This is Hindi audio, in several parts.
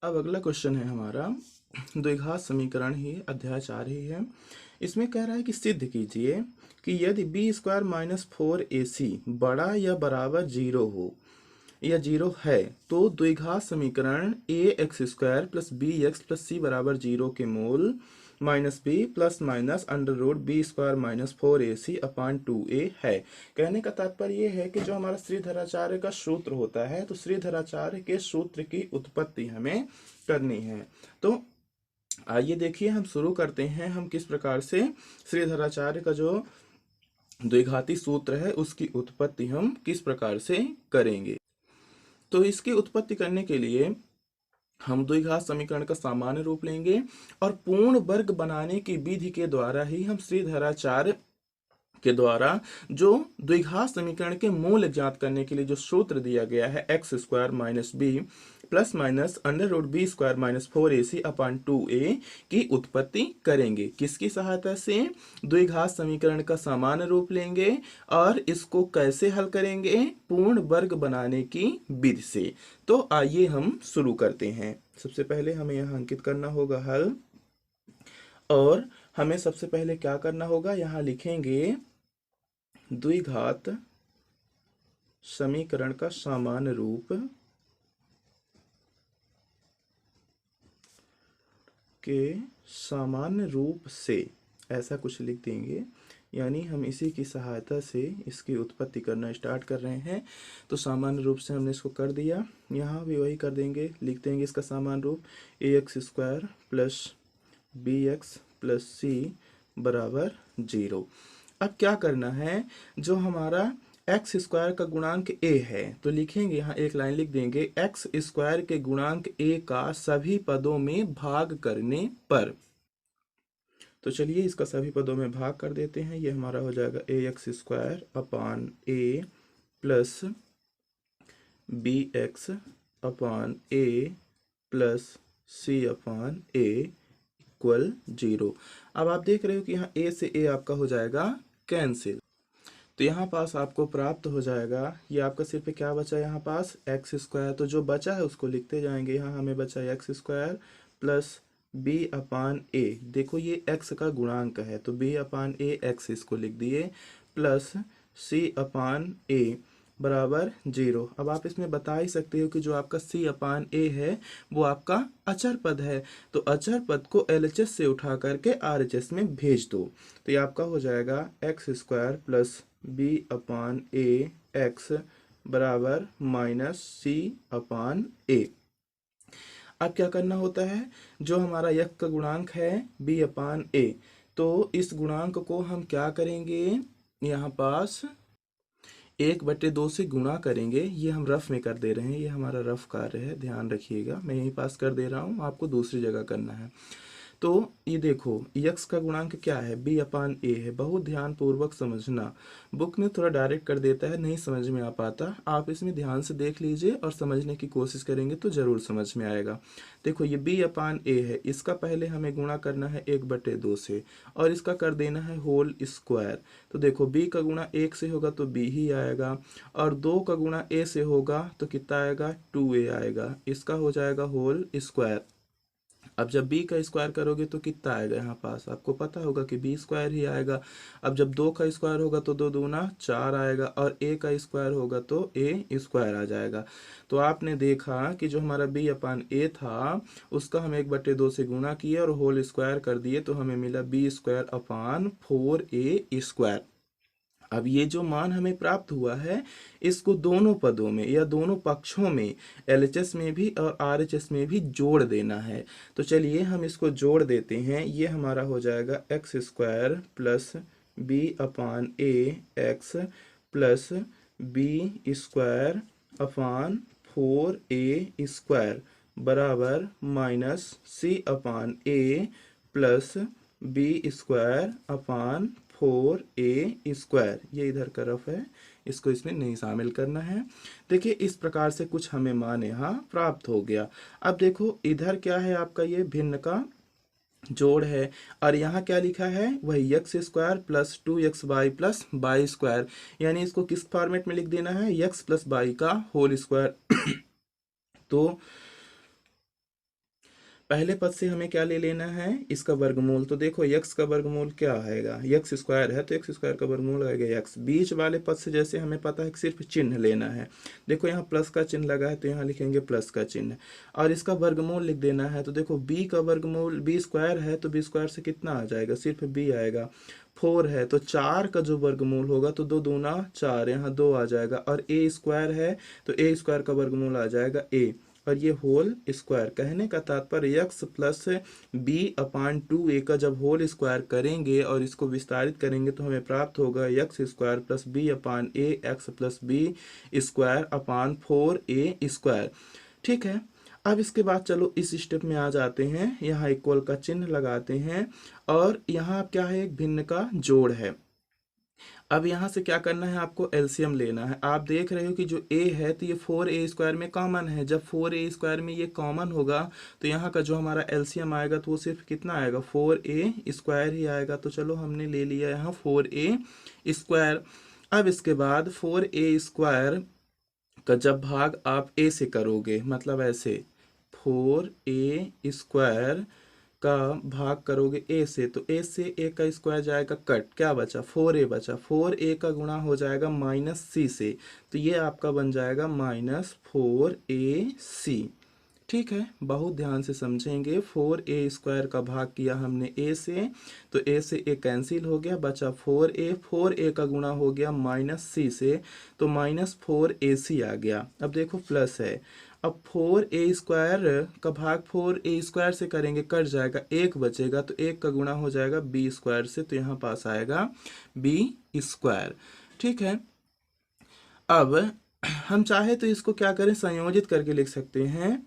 अब अगला क्वेश्चन है हमारा द्विघात समीकरण ही अध्याय 4 ही है। इसमें कह रहा है कि सिद्ध कीजिए कि यदि बी स्क्वायर माइनस 4ac बड़ा या बराबर जीरो हो या जीरो है तो द्विघात समीकरण A X square plus B X plus C बराबर जीरो के मूल minus B plus minus under root B square minus 4ac upon 2a है। कहने का तात्पर्य यह है कि जो हमारा श्रीधराचार्य का सूत्र होता है तो श्रीधराचार्य के सूत्र की उत्पत्ति हमें करनी है। तो आइए देखिए हम शुरू करते हैं हम किस प्रकार से श्रीधराचार्य का जो द्विघाती सूत्र है उसकी उत्पत्ति हम किस प्रकार से करेंगे। तो इसकी उत्पत्ति करने के लिए हम द्विघात समीकरण का सामान्य रूप लेंगे और पूर्ण वर्ग बनाने की विधि के द्वारा ही हम श्रीधराचार्य के द्वारा जो द्विघात समीकरण के मूल ज्ञात करने के लिए जो सूत्र दिया गया है X square minus B plus minus under root B square minus 4ac upon 2a की उत्पत्ति करेंगे। किसकी सहायता से? द्विघात समीकरण का सामान्य रूप लेंगे और इसको कैसे हल करेंगे? पूर्ण वर्ग बनाने की विधि से। तो आइए हम शुरू करते हैं। सबसे पहले हमें यहाँ अंकित करना होगा हल, और हमें सबसे पहले क्या करना होगा, यहाँ लिखेंगे द्विघात समीकरण का सामान्य रूप के सामान्य रूप से, ऐसा कुछ लिख देंगे। यानी हम इसी की सहायता से इसकी उत्पत्ति करना स्टार्ट कर रहे हैं। तो सामान्य रूप से हमने इसको कर दिया, यहाँ भी वही कर देंगे, लिख देंगे इसका सामान्य रूप A X square plus B X plus C बराबर जीरो। अब क्या करना है, जो हमारा एक्स स्क्वायर का गुणांक ए है तो लिखेंगे, यहाँ एक लाइन लिख देंगे, एक्स स्क्वायर के गुणांक ए का सभी पदों में भाग करने पर। तो चलिए इसका सभी पदों में भाग कर देते हैं। ये हमारा हो जाएगा ए X square upon A plus B x upon A plus C upon A equal zero. अब आप देख रहे हो कि यहाँ ए से ए आपका हो जाएगा कैंसिल, तो यहाँ पास आपको प्राप्त हो जाएगा, ये आपका सिर्फ क्या बचा यहाँ पास, एक्स स्क्वायर। तो जो बचा है उसको लिखते जाएंगे। यहाँ हमें बचा x square plus B upon ए, देखो ये एक्स का गुणांक है तो बी अपान ए एक्स इसको लिख दिए, प्लस सी अपान ए बराबर जीरो। अब आप इसमें बता ही सकते हो कि जो आपका सी अपान ए है वो आपका अचर पद है, तो अचर पद को एलएचएस से उठा करके आरएचएस में भेज दो। तो ये आपका हो जाएगा X square plus B upon A x बराबर माइनस सी अपान ए। अब क्या करना होता है, जो हमारा यक का गुणांक है बी अपान ए, तो इस गुणांक को हम क्या करेंगे, यहाँ पास 1/2 से गुणा करेंगे। ये हम रफ में कर दे रहे हैं, ये हमारा रफ कार्य है, ध्यान रखिएगा। मैं यहीं पास कर दे रहा हूँ, आपको दूसरी जगह करना है। तो ये देखो यक्स का गुणांक क्या है, बी अपान ए है। बहुत ध्यान पूर्वक समझना, बुक में थोड़ा डायरेक्ट कर देता है, नहीं समझ में आ पाता। आप इसमें ध्यान से देख लीजिए और समझने की कोशिश करेंगे तो जरूर समझ में आएगा। देखो ये बी अपान ए है, इसका पहले हमें गुणा करना है 1/2 से और इसका कर देना है होल स्क्वायर। तो देखो बी का गुणा 1 से होगा तो बी ही आएगा, और 2 का गुणा ए से होगा तो कितना आएगा, 2a आएगा। इसका हो जाएगा होल स्क्वायर। अब जब b का स्क्वायर करोगे तो कितना आएगा, यहाँ पास आपको पता होगा कि b स्क्वायर ही आएगा। अब जब 2 का स्क्वायर होगा तो 2 दूना 4 आएगा, और a का स्क्वायर होगा तो a स्क्वायर आ जाएगा। तो आपने देखा कि जो हमारा b अपान a था उसका हम 1/2 से गुणा किए और होल स्क्वायर कर दिए, तो हमें मिला b square upon 4a square. अब ये जो मान हमें प्राप्त हुआ है इसको दोनों पदों में या दोनों पक्षों में, एलएचएस में भी और आरएचएस में भी जोड़ देना है। तो चलिए हम इसको जोड़ देते हैं। ये हमारा हो जाएगा X square plus B upon A X plus B square upon 4a square बराबर minus C upon A plus B square upon 4a square. ये इधर का रफ है, इसको इसमें नहीं शामिल करना है। देखिए इस प्रकार से कुछ हमें मान यहाँ प्राप्त हो गया। अब देखो इधर क्या है, आपका ये भिन्न का जोड़ है, और यहाँ क्या लिखा है, वही X square plus 2x Y plus Y square. यानी इसको किस फॉर्मेट में लिख देना है, एक्स प्लस वाई का होल स्क्वायर। तो पहले पद से हमें क्या ले लेना है, इसका वर्गमूल। तो देखो x का वर्गमूल क्या आएगा, x स्क्वायर है तो x स्क्वायर का वर्गमूल आएगा x। बीच वाले पद से जैसे हमें पता है कि सिर्फ चिन्ह लेना है, देखो यहाँ प्लस का चिन्ह लगा है तो यहाँ लिखेंगे प्लस का चिन्ह, और इसका वर्गमूल लिख देना है। तो देखो b का वर्गमूल, b स्क्वायर है तो b स्क्वायर से कितना आ जाएगा, सिर्फ b आएगा। 4 है तो 4 का जो वर्गमूल होगा तो 2 दूना 4, यहाँ 2 आ जाएगा। और a स्क्वायर है तो a स्क्वायर का वर्गमूल आ जाएगा a, और ये होल स्क्वायर। कहने का तात्पर्य x प्लस बी अपान 2a का जब होल स्क्वायर करेंगे और इसको विस्तारित करेंगे तो हमें प्राप्त होगा x square plus B upon a, x plus B square upon 4a square. ठीक है, अब इसके बाद चलो इस स्टेप में आ जाते हैं, यहाँ इक्वल का चिन्ह लगाते हैं, और यहाँ क्या है, एक भिन्न का जोड़ है। अब यहाँ से क्या करना है, आपको एलसीएम लेना है। आप देख रहे हो कि जो a है तो ये 4a स्क्वायर में कॉमन है, जब 4a स्क्वायर में ये कॉमन होगा तो यहाँ का जो हमारा एलसीएम आएगा तो वो सिर्फ कितना आएगा, 4a स्क्वायर ही आएगा। तो चलो हमने ले लिया यहाँ 4a स्क्वायर। अब इसके बाद 4a स्क्वायर का जब भाग आप a से करोगे, मतलब ऐसे 4a स्क्वायर का भाग करोगे a से, तो a से a का स्क्वायर जाएगा कट, क्या बचा, 4a बचा। 4a का गुणा हो जाएगा माइनस c से, तो ये आपका बन जाएगा माइनस 4ac। ठीक है, बहुत ध्यान से समझेंगे। 4a स्क्वायर का भाग किया हमने a से, तो a से a कैंसिल हो गया, बचा 4a। 4a का गुणा हो गया माइनस c से, तो माइनस 4ac आ गया। अब देखो प्लस है, अब 4a स्क्वायर का भाग 4a स्क्वायर से करेंगे, कट जाएगा, एक बचेगा, तो एक का गुणा हो जाएगा b स्क्वायर से, तो यहाँ पास आएगा b स्क्वायर। ठीक है, अब हम चाहे तो इसको क्या करें, संयोजित करके लिख सकते हैं।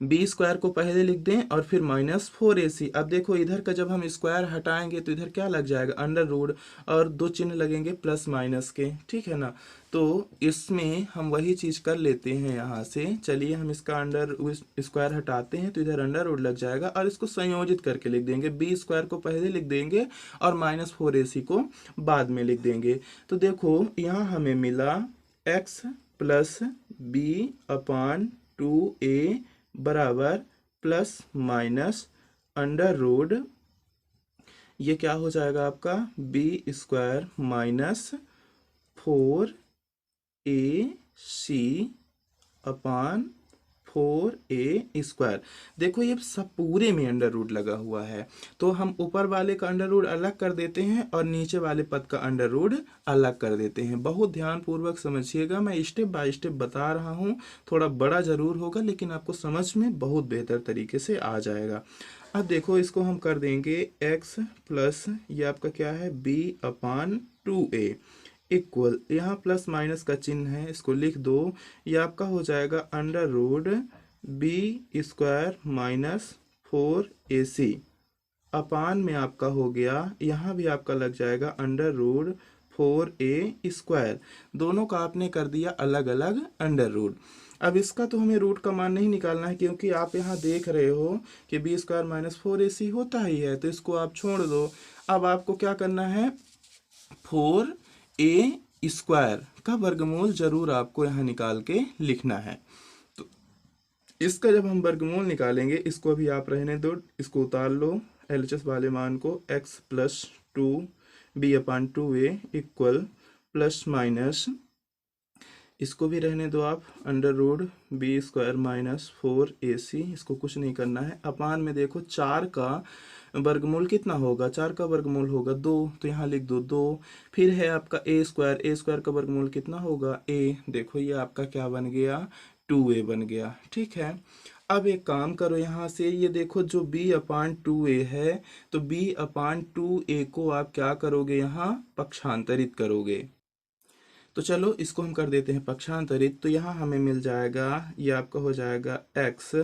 बी स्क्वायर को पहले लिख दें और फिर माइनस 4ac। अब देखो इधर का जब हम स्क्वायर हटाएंगे तो इधर क्या लग जाएगा, अंडर रूट, और दो चिन्ह लगेंगे प्लस माइनस के। ठीक है ना, तो इसमें हम वही चीज कर लेते हैं यहाँ से। चलिए हम इसका अंडर स्क्वायर हटाते हैं तो इधर अंडर रूट लग जाएगा, और इसको संयोजित करके लिख देंगे। बी स्क्वायर को पहले लिख देंगे और माइनस 4ac को बाद में लिख देंगे। तो देखो यहाँ हमें मिला x प्लस बी अपान 2a बराबर प्लस माइनस अंडर रूट, ये क्या हो जाएगा आपका, बी स्क्वायर माइनस 4ac अपान 4a स्क्वायर। देखो ये सब पूरे में अंडर रूट लगा हुआ है, तो हम ऊपर वाले का अंडर रूट अलग कर देते हैं और नीचे वाले पद का अंडर रूट अलग कर देते हैं। बहुत ध्यान पूर्वक समझिएगा, मैं स्टेप बाय स्टेप बता रहा हूँ, थोड़ा बड़ा जरूर होगा लेकिन आपको समझ में बहुत बेहतर तरीके से आ जाएगा। अब देखो इसको हम कर देंगे x प्लस ये आपका क्या है, b अपान 2a इक्वल, यहाँ प्लस माइनस का चिन्ह है, इसको लिख दो। ये आपका हो जाएगा under root B square minus 4ac upon में आपका हो गया, यहाँ भी आपका लग जाएगा अंडर रूट 4a स्क्वायर। दोनों का आपने कर दिया अलग अलग अंडर रूट। अब इसका तो हमें रूट का मान नहीं निकालना है, क्योंकि आप यहाँ देख रहे हो कि बी स्क्वायर माइनस 4ac होता ही है, तो इसको आप छोड़ दो। अब आपको क्या करना है, 4a स्क्वायर का वर्गमूल जरूर आपको यहाँ निकाल के लिखना है। तो इसका जब हम वर्गमूल निकालेंगे, इसको अभी आप रहने दो, इसको उतार लो एलएचएस वाले मान को, x plus 2b upon 2a equal plus minus, इसको भी रहने दो आप, under root B square minus 4ac, इसको कुछ नहीं करना है। अपान में देखो 4 का वर्गमूल कितना होगा, 4 का वर्गमूल होगा 2, तो यहाँ लिख दो 2। फिर है आपका a स्क्वायर का वर्गमूल कितना होगा a, देखो ये आपका क्या बन गया, 2a बन गया। ठीक है, अब एक काम करो, यहाँ से ये देखो जो b अपान 2a है, तो b अपान 2a को आप क्या करोगे, यहाँ पक्षांतरित करोगे। तो चलो इसको हम कर देते हैं पक्षांतरित, तो यहाँ हमें मिल जाएगा, ये आपका हो जाएगा x,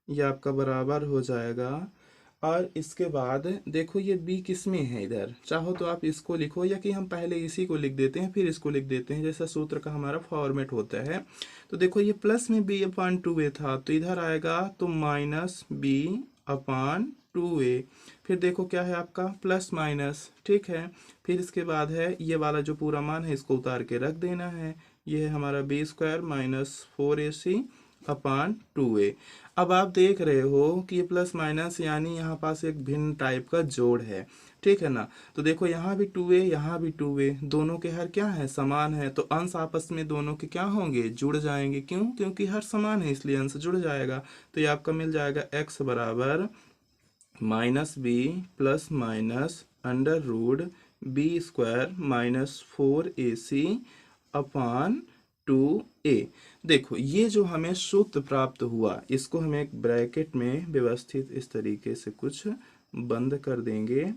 ये आपका बराबर हो जाएगा, और इसके बाद देखो ये b किस में है, इधर चाहो तो आप इसको लिखो, या कि हम पहले इसी को लिख देते हैं फिर इसको लिख देते हैं, जैसा सूत्र का हमारा फॉर्मेट होता है। तो देखो ये प्लस में b अपान 2a था, तो इधर आएगा तो माइनस b अपान 2a, फिर देखो क्या है आपका प्लस माइनस। ठीक है, फिर इसके बाद है ये वाला जो पूरा मान है इसको उतार के रख देना है, ये है हमारा B square minus 4ac upon 2a। अब आप देख रहे हो कि ये प्लस माइनस यानी यहाँ पास एक भिन्न टाइप का जोड़ है, ठीक है ना। तो देखो यहाँ भी 2a, यहाँ भी 2a, दोनों के हर क्या है, समान है, तो अंश आपस में दोनों के क्या होंगे, जुड़ जाएंगे। क्यों? क्योंकि हर समान है इसलिए अंश जुड़ जाएगा। तो ये आपका मिल जाएगा x बराबर minus B plus minus under root B square minus 4ac upon 2a। देखो ये जो हमें सूत्र प्राप्त हुआ इसको हम एक ब्रैकेट में व्यवस्थित इस तरीके से कुछ बंद कर देंगे।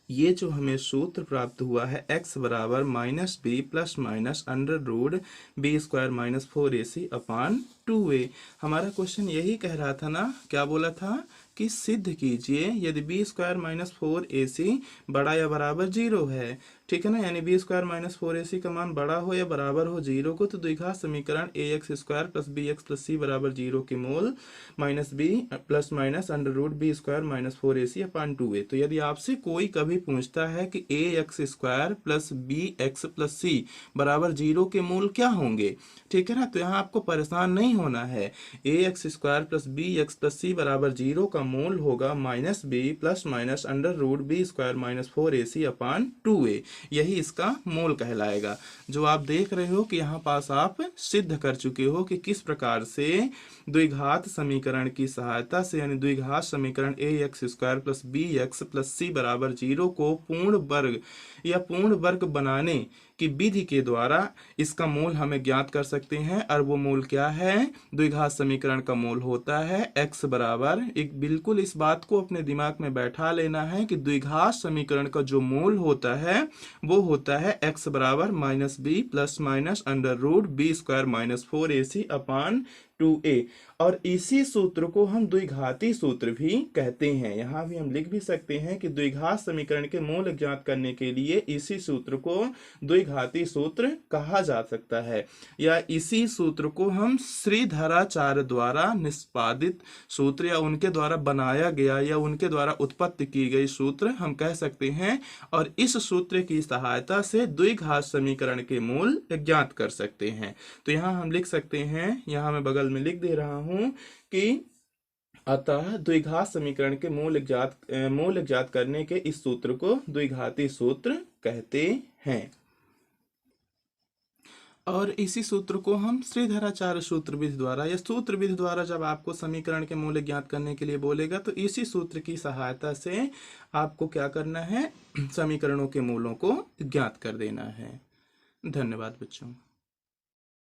ये जो हमें सूत्र प्राप्त हुआ है x बराबर minus B plus minus under root B square minus 4ac upon 2a। हमारा क्वेश्चन यही कह रहा था ना, क्या बोला था कि सिद्ध कीजिए यदि बी स्क्वायर माइनस 4ac बड़ा या बराबर 0 है, ठीक है ना। यानी बी स्क्वायर माइनस 4ac का मान बड़ा हो या बराबर हो 0 को, तो द्विघात समीकरण ax square plus bx plus c बराबर 0 के मूल minus B plus minus under root B square minus 4ac upon 2a। तो यदि आपसे कोई कभी पूछता है कि ax square plus bx plus c बराबर 0 के मूल क्या होंगे, ठीक है ना, तो यहाँ आपको परेशान नहीं होना है। ax square plus bx plus c बराबर 0 का मूल होगा minus B plus minus under root B square minus 4ac upon 2a। यही इसका मूल कहलाएगा। जो आप देख रहे हो कि यहाँ पास आप सिद्ध कर चुके हो कि किस प्रकार से द्विघात समीकरण की सहायता से यानी द्विघात समीकरण ax square plus bx plus c बराबर 0 को पूर्ण वर्ग या पूर्ण वर्ग बनाने की विधि के द्वारा इसका मूल हमें ज्ञात कर सकते हैं। और वो मूल क्या है, द्विघात समीकरण का मूल होता है x बराबर, एक बिल्कुल इस बात को अपने दिमाग में बैठा लेना है कि द्विघात समीकरण का जो मूल होता है वो होता है x बराबर minus B plus minus under root B square minus 4ac upon 2a। और इसी सूत्र को हम द्विघाती सूत्र भी कहते हैं। यहाँ भी हम लिख भी सकते हैं कि द्विघात समीकरण के मूल ज्ञात करने के लिए इसी सूत्र को द्विघाती सूत्र कहा जा सकता है, या इसी सूत्र को हम श्रीधराचार्य द्वारा निष्पादित सूत्र या उनके द्वारा बनाया गया या उनके द्वारा उत्पत्ति की गई सूत्र हम कह सकते हैं। और इस सूत्र की सहायता से द्विघात समीकरण के मूल ज्ञात कर सकते हैं। तो यहाँ हम लिख सकते हैं, यहाँ मैं बगल में लिख दे रहा हूं कि अतः द्विघात समीकरण के मूल ज्ञात करने के इस सूत्र को द्विघाती सूत्र कहते हैं। और इसी सूत्र को हम श्रीधराचार्य सूत्र विधि द्वारा या सूत्र विधि द्वारा जब आपको समीकरण के मूल्य ज्ञात करने के लिए बोलेगा तो इसी सूत्र की सहायता से आपको क्या करना है, समीकरणों के मूलों को ज्ञात कर देना है। धन्यवाद बच्चों।